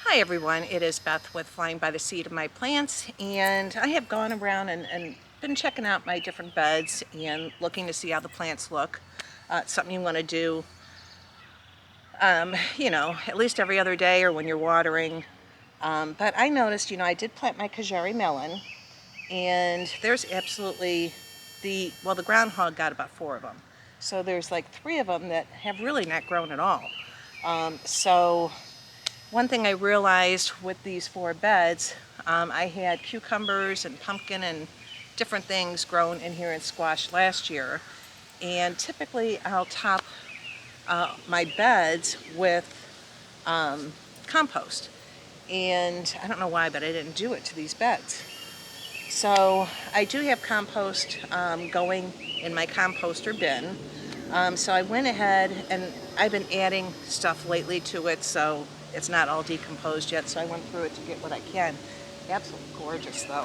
Hi everyone, it is Beth with Flying by the Seed of My Plants, and I have gone around and been checking out my different beds and looking to see how the plants look. It's something you want to do, at least every other day or when you're watering. But I noticed, I did plant my Kajari melon, and there's absolutely the groundhog got about 4 of them. So there's like 3 of them that have really not grown at all. So one thing I realized with these 4 beds, I had cucumbers and pumpkin and different things grown in here in squash last year, and typically I'll top my beds with compost, and I don't know why, but I didn't do it to these beds. So I do have compost going in my composter bin. So I went ahead and I've been adding stuff lately to it, so it's not all decomposed yet, so I went through it to get what I can. Absolutely gorgeous though.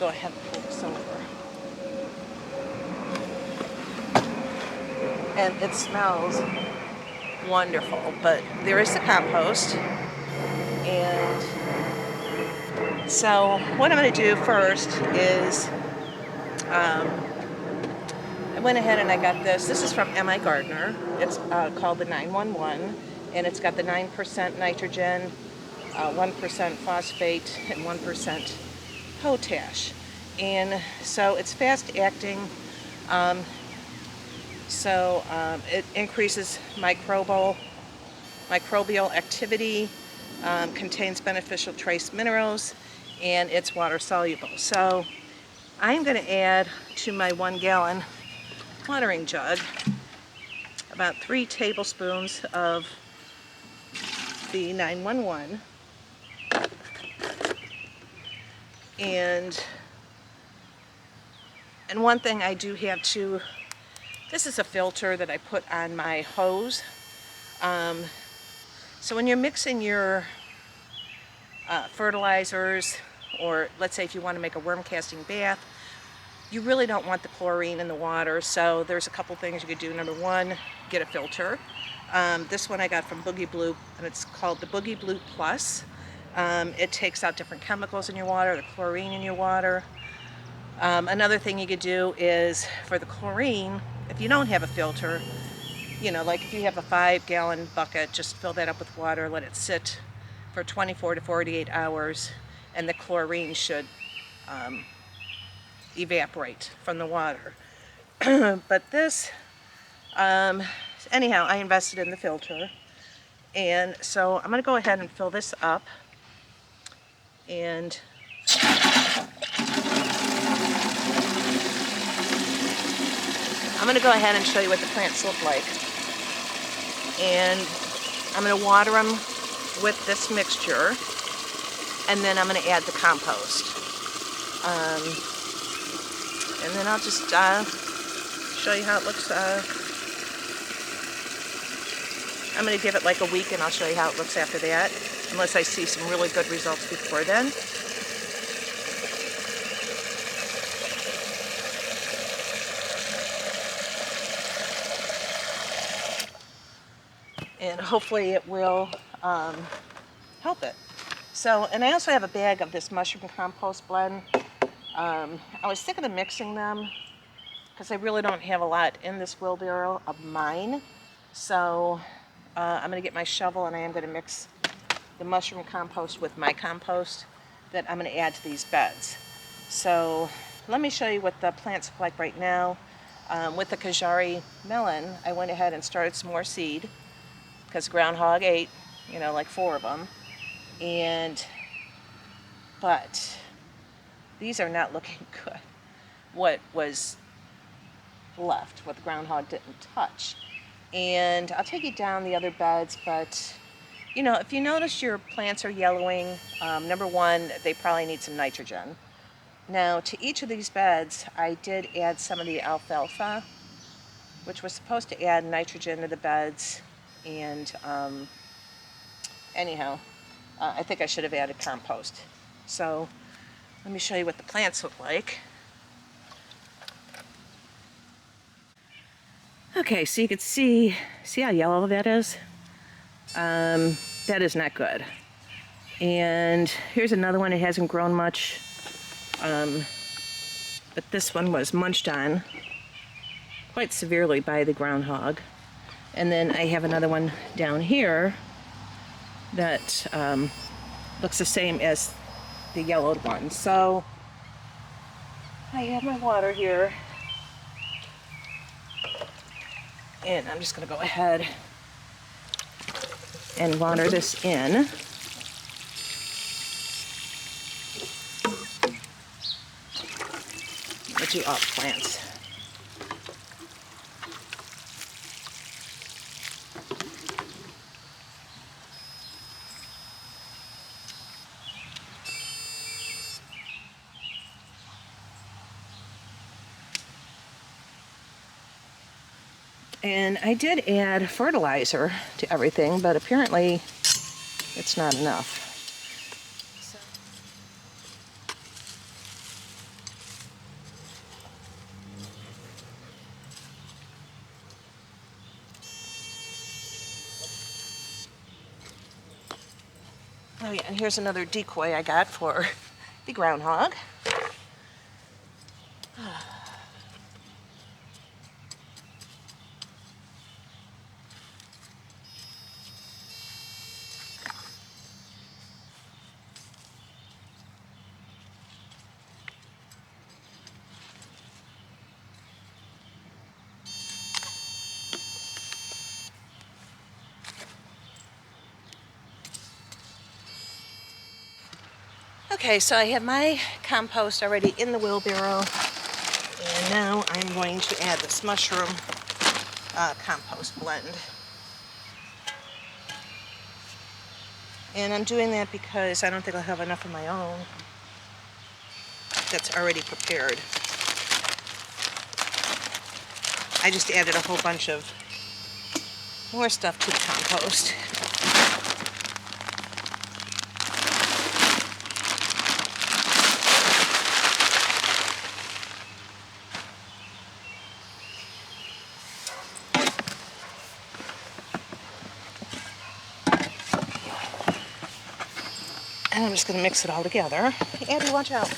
Go ahead and pull this over. And it smells wonderful, but there is the compost. And so what I'm going to do first is I went ahead and I got this. This is from M.I. Gardner. It's called the 911, and it's got the 9% nitrogen, 1% phosphate, and 1% potash. And so it's fast acting, it increases microbial activity, contains beneficial trace minerals, and it's water soluble. So I'm going to add to my 1 gallon watering jug about 3 tablespoons of the 911. And one thing I do have to, this is a filter that I put on my hose. So when you're mixing your fertilizers, or let's say if you want to make a worm casting bath, you really don't want the chlorine in the water, so there's a couple things you could do. Number 1, get a filter. This one I got from Boogie Blue, and it's called the Boogie Blue Plus. It takes out different chemicals in your water, the chlorine in your water. Another thing you could do is, for the chlorine, if you don't have a filter, like if you have a 5-gallon bucket, just fill that up with water, let it sit for 24 to 48 hours, and the chlorine should evaporate from the water. But this, anyhow, I invested in the filter, and so I'm going to go ahead and fill this up, and I'm going to go ahead and show you what the plants look like. And I'm going to water them with this mixture, and then I'm going to add the compost. And then I'll just show you how it looks. I'm going to give it like a week, and I'll show you how it looks after that, unless I see some really good results before then. And hopefully it will help it. So, and I also have a bag of this mushroom compost blend. I was thinking of mixing them because I really don't have a lot in this wheelbarrow of mine. So I'm going to get my shovel, and I am going to mix the mushroom compost with my compost that I'm going to add to these beds. So let me show you what the plants look like right now. With the Kajari melon, I went ahead and started some more seed because groundhog ate, like 4 of them. But these are not looking good. What was left, what the groundhog didn't touch. And I'll take you down the other beds, but if you notice your plants are yellowing, number 1, they probably need some nitrogen. Now, to each of these beds, I did add some of the alfalfa, which was supposed to add nitrogen to the beds. And anyhow, I think I should have added compost. So let me show you what the plants look like. Okay, so you can see how yellow that is? that is not good. And here's another one. It hasn't grown much, but this one was munched on quite severely by the groundhog. And then I have another one down here that looks the same as the yellowed one. So I have my water here, and I'm just going to go ahead and water this in. Let you off plants. And I did add fertilizer to everything, but apparently it's not enough. Oh yeah, and here's another decoy I got for the groundhog. Okay, so I have my compost already in the wheelbarrow, and now I'm going to add this mushroom compost blend. And I'm doing that because I don't think I'll have enough of my own that's already prepared. I just added a whole bunch of more stuff to the compost. And I'm just going to mix it all together. Andy, watch out.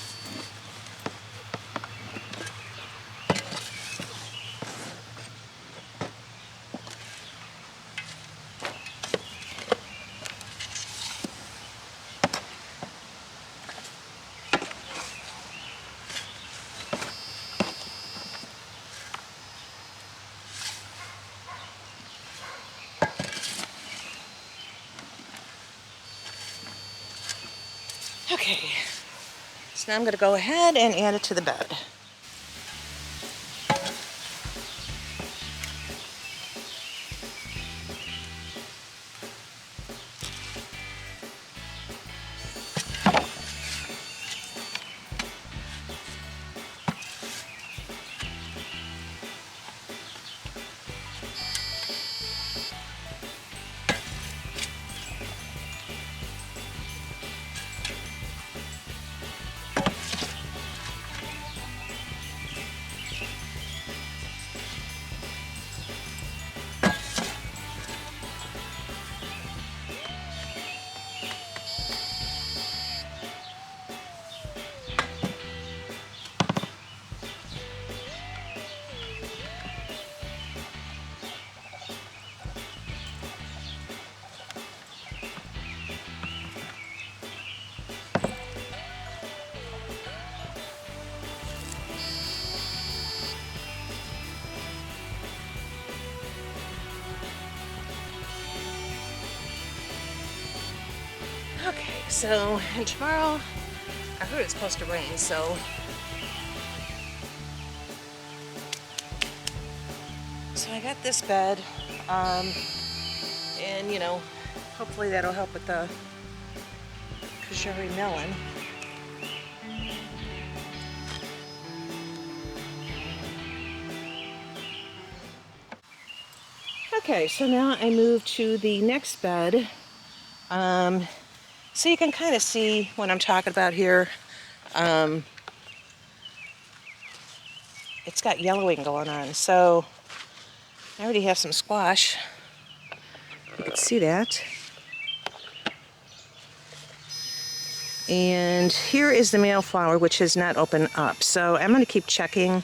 Okay, so now I'm going to go ahead and add it to the bed. Okay, so, and tomorrow, I heard it's supposed to rain, so I got this bed, and you know, hopefully that'll help with the Kajari melon. Okay, so now I move to the next bed. So you can kind of see what I'm talking about here. It's got yellowing going on, so I already have some squash. You can see that. And here is the male flower, which has not opened up. So I'm going to keep checking,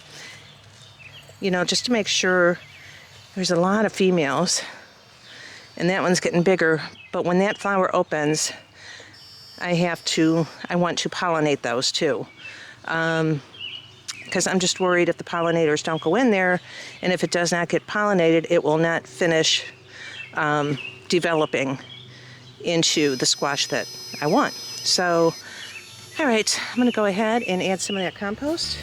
you know, just to make sure. There's a lot of females. And that one's getting bigger. But when that flower opens, I want to pollinate those too. Because I'm just worried if the pollinators don't go in there, and if it does not get pollinated, it will not finish developing into the squash that I want. So, all right, I'm going to go ahead and add some of that compost.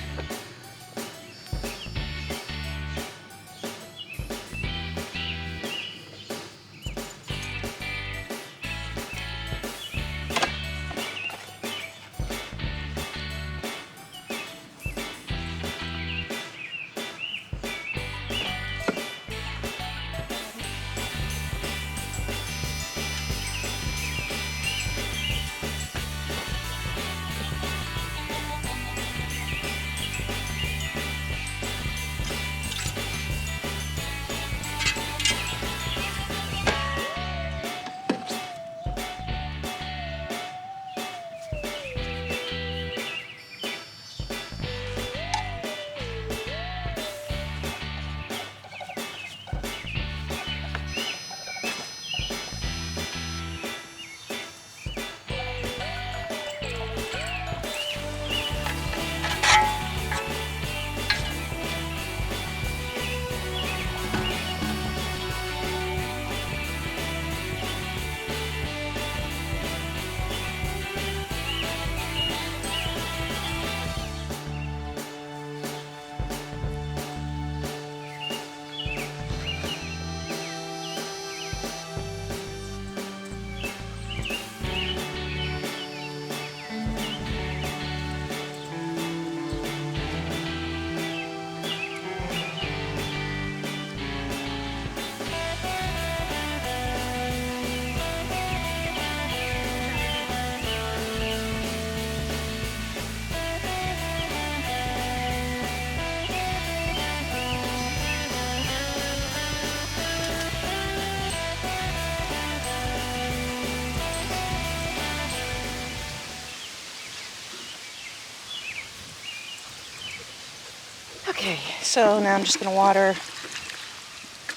Okay, so now I'm just going to water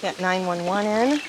that 911 in.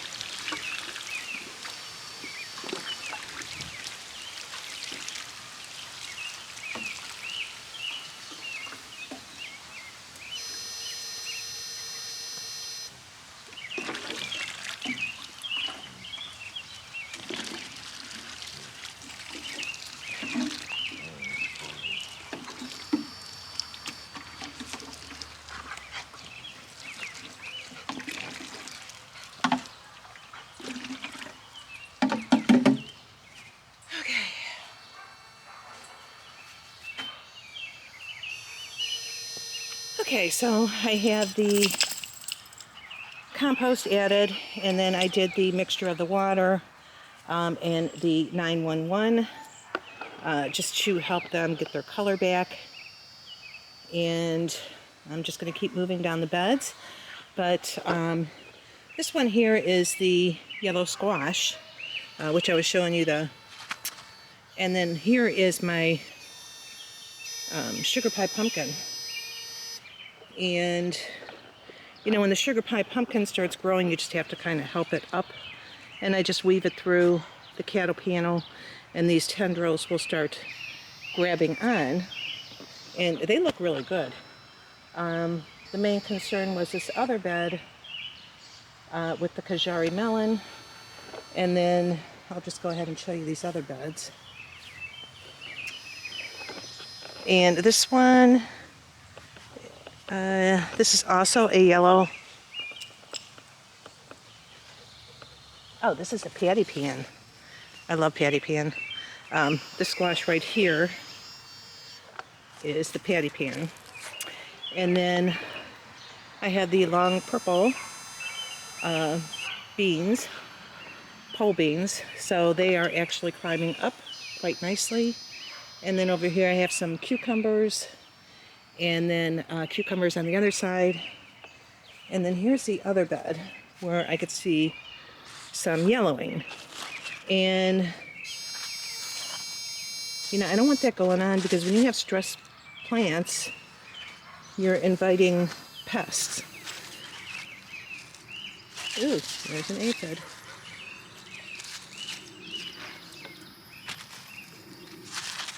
Okay, so I have the compost added, and then I did the mixture of the water and the 911 just to help them get their color back. And I'm just going to keep moving down the beds. But this one here is the yellow squash, which I was showing you and then here is my sugar pie pumpkin. And you know, when the sugar pie pumpkin starts growing, you just have to kind of help it up. And I just weave it through the cattle panel, and these tendrils will start grabbing on, and they look really good. The main concern was this other bed with the Kajari melon, and then I'll just go ahead and show you these other beds. And this one, this is also a yellow. Oh, this is a patty pan. I love patty pan. This squash right here is the patty pan. And then I have the long purple beans, pole beans. So they are actually climbing up quite nicely. And then over here I have some cucumbers, and then cucumbers on the other side. And then here's the other bed where I could see some yellowing. And, you know, I don't want that going on because when you have stressed plants, you're inviting pests. Ooh, there's an aphid.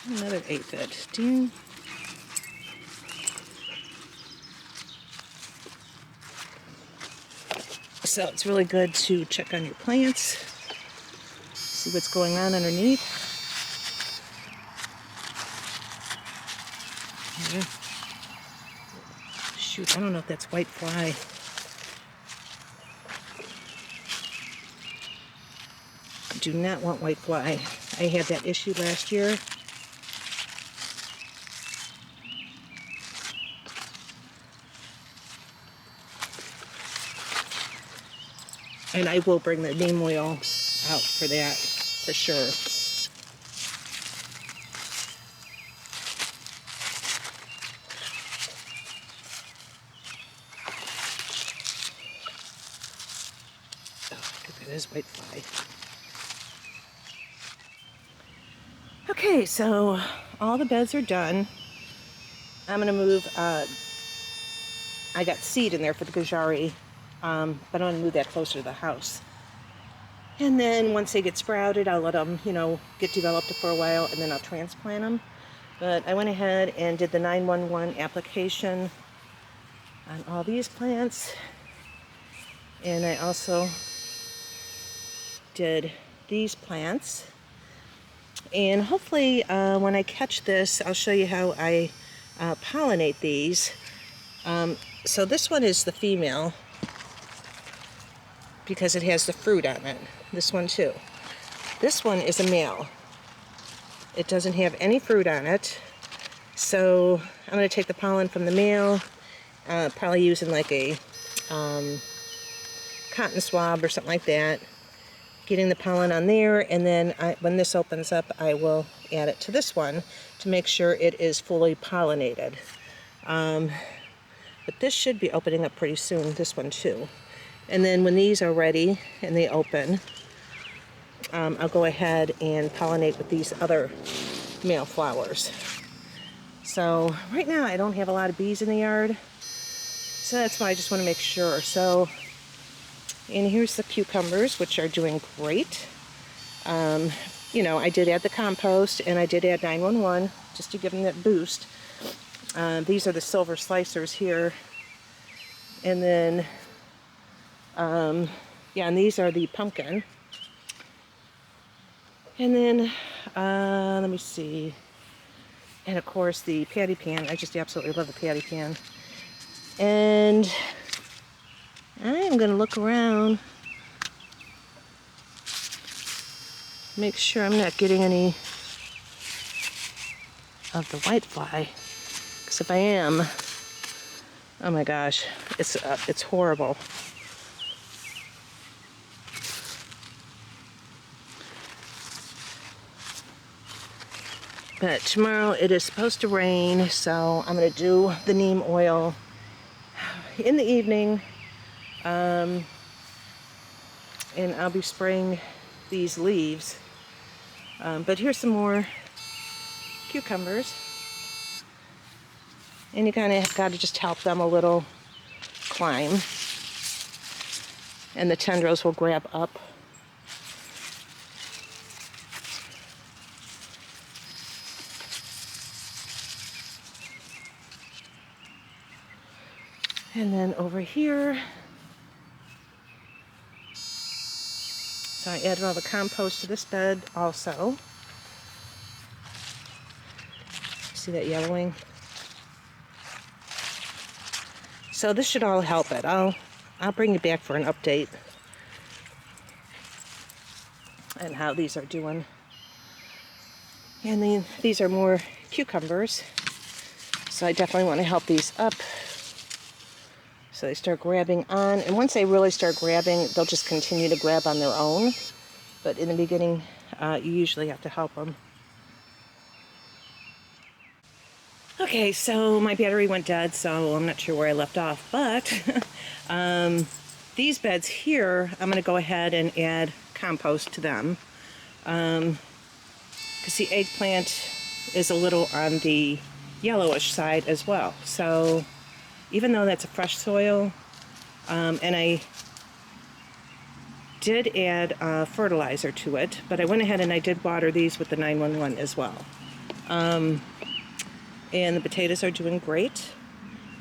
Another aphid. Ding. So it's really good to check on your plants, see what's going on underneath. Yeah. Shoot, I don't know if that's white fly. I do not want white fly. I had that issue last year. And I will bring the neem oil out for that, for sure. Oh, I think that is white fly. Okay, so all the beds are done. I'm gonna move, I got seed in there for the gajari, but I'm gonna move that closer to the house. And then once they get sprouted, I'll let them, you know, get developed for a while, and then I'll transplant them. But I went ahead and did the 911 application on all these plants. And I also did these plants. And hopefully when I catch this, I'll show you how I pollinate these. So this one is the female because it has the fruit on it. This one too. This one is a male. It doesn't have any fruit on it. So I'm going to take the pollen from the male, probably using like a cotton swab or something like that, getting the pollen on there, and then when this opens up, I will add it to this one to make sure it is fully pollinated. But this should be opening up pretty soon, this one too. And then when these are ready and they open, I'll go ahead and pollinate with these other male flowers. So right now I don't have a lot of bees in the yard, so that's why I just want to make sure. So, and here's the cucumbers, which are doing great. You know, I did add the compost and I did add 911 just to give them that boost. These are the silver slicers here. And then, yeah, and these are the pumpkin. And then, let me see. And of course the patty pan. I just absolutely love the patty pan. And I'm going to look around, make sure I'm not getting any of the whitefly. Because if I am, oh my gosh, it's horrible. But tomorrow it is supposed to rain, so I'm going to do the neem oil in the evening. And I'll be spraying these leaves. But here's some more cucumbers. And you kind of got to just help them a little climb. And the tendrils will grab up. And then over here, so I added all the compost to this bed also. See that yellowing? So this should all help it. I'll bring you back for an update and how these are doing. And then these are more cucumbers. So I definitely want to help these up. So they start grabbing on, and once they really start grabbing, they'll just continue to grab on their own. But in the beginning, you usually have to help them. Okay, so my battery went dead, so I'm not sure where I left off, but these beds here, I'm going to go ahead and add compost to them. Because the eggplant is a little on the yellowish side as well. So even though that's a fresh soil, and I did add fertilizer to it, but I went ahead and I did water these with the 911 as well. And the potatoes are doing great.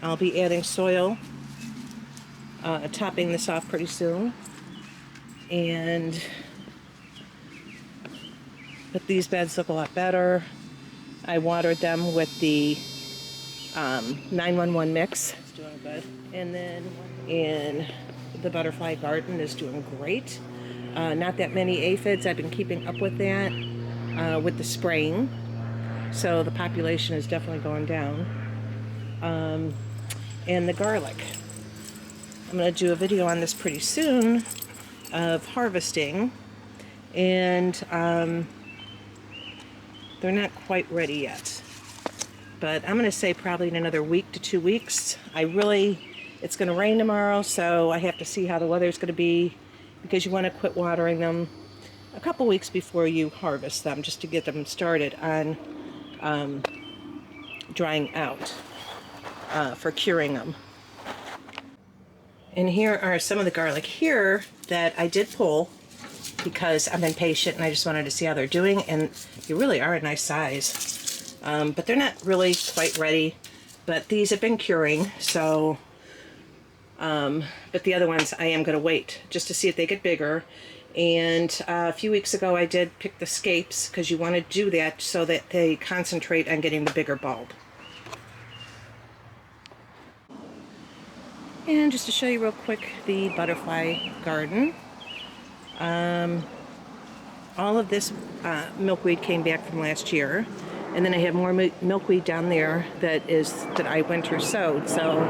I'll be adding soil, topping this off pretty soon. But these beds look a lot better. I watered them with the 911 mix. It's doing good. And then the butterfly garden is doing great. Not that many aphids. I've been keeping up with that with the spraying. So the population is definitely going down. And the garlic. I'm going to do a video on this pretty soon of harvesting. And they're not quite ready yet. But I'm going to say probably in another week to 2 weeks. It's going to rain tomorrow, so I have to see how the weather's going to be, because you want to quit watering them a couple weeks before you harvest them, just to get them started on drying out for curing them. And here are some of the garlic here that I did pull because I'm impatient and I just wanted to see how they're doing, and they really are a nice size. But they're not really quite ready. But these have been curing, so but the other ones I am going to wait just to see if they get bigger. And a few weeks ago I did pick the scapes, because you want to do that so that they concentrate on getting the bigger bulb. And just to show you real quick the butterfly garden. All of this milkweed came back from last year, and then I have more milkweed down there that I winter sowed. So,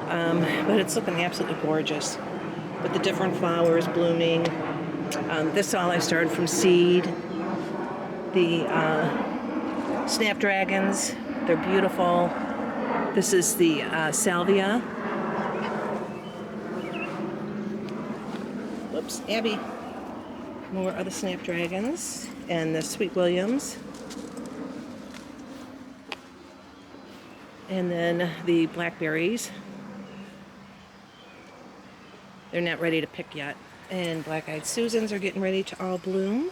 but it's looking absolutely gorgeous with the different flowers blooming. This all I started from seed. The snapdragons, they're beautiful. This is the salvia. Whoops, Abby. More of the snapdragons and the sweet williams. And then the blackberries. They're not ready to pick yet. And black-eyed Susans are getting ready to all bloom.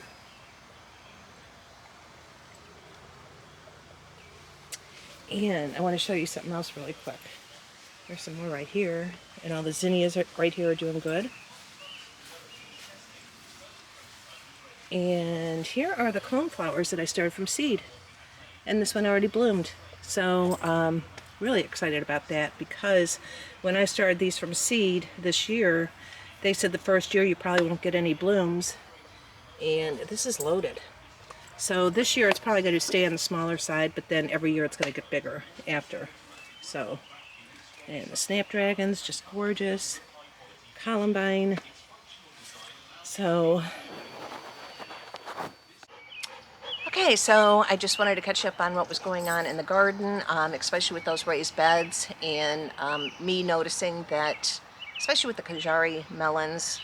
And I want to show you something else really quick. There's some more right here. And all the zinnias right here are doing good. And here are the clone flowers that I started from seed. And this one already bloomed. So really excited about that, because when I started these from seed this year, they said the first year you probably won't get any blooms. And this is loaded. So this year it's probably going to stay on the smaller side, but then every year it's going to get bigger after. So, and the snapdragons, just gorgeous. Columbine. So, okay, so I just wanted to catch up on what was going on in the garden, especially with those raised beds, and me noticing that, especially with the Kajari melons,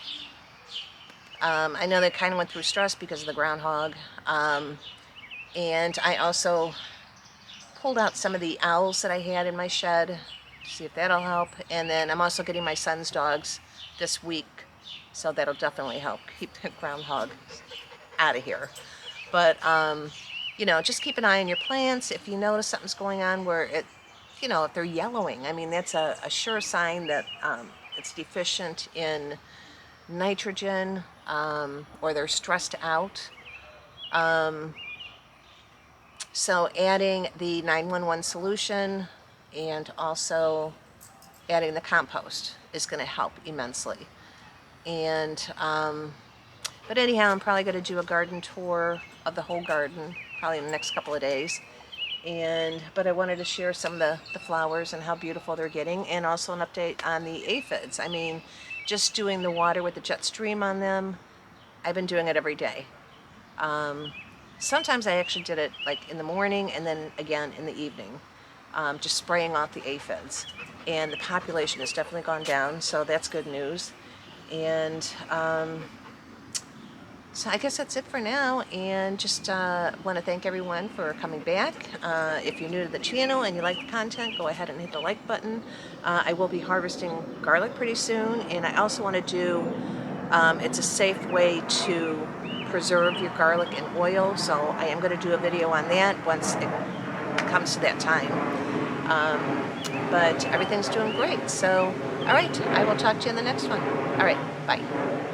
I know they kind of went through stress because of the groundhog, and I also pulled out some of the owls that I had in my shed to see if that'll help. And then I'm also getting my son's dogs this week, so that'll definitely help keep the groundhog out of here. But you know, just keep an eye on your plants. If you notice something's going on where it, you know, if they're yellowing, I mean, that's a sure sign that it's deficient in nitrogen, or they're stressed out. So adding the 911 solution and also adding the compost is going to help immensely. And but anyhow, I'm probably going to do a garden tour of the whole garden probably in the next couple of days. But I wanted to share some of the flowers and how beautiful they're getting, and also an update on the aphids. I mean, just doing the water with the jet stream on them, I've been doing it every day. Sometimes I actually did it like in the morning and then again in the evening, just spraying off the aphids. and the population has definitely gone down, so that's good news. And so I guess that's it for now, and just want to thank everyone for coming back. If you're new to the channel and you like the content, go ahead and hit the like button. I will be harvesting garlic pretty soon, and I also want to do, it's a safe way to preserve your garlic in oil, so I am going to do a video on that once it comes to that time. But everything's doing great, so all right, I will talk to you in the next one. All right, bye.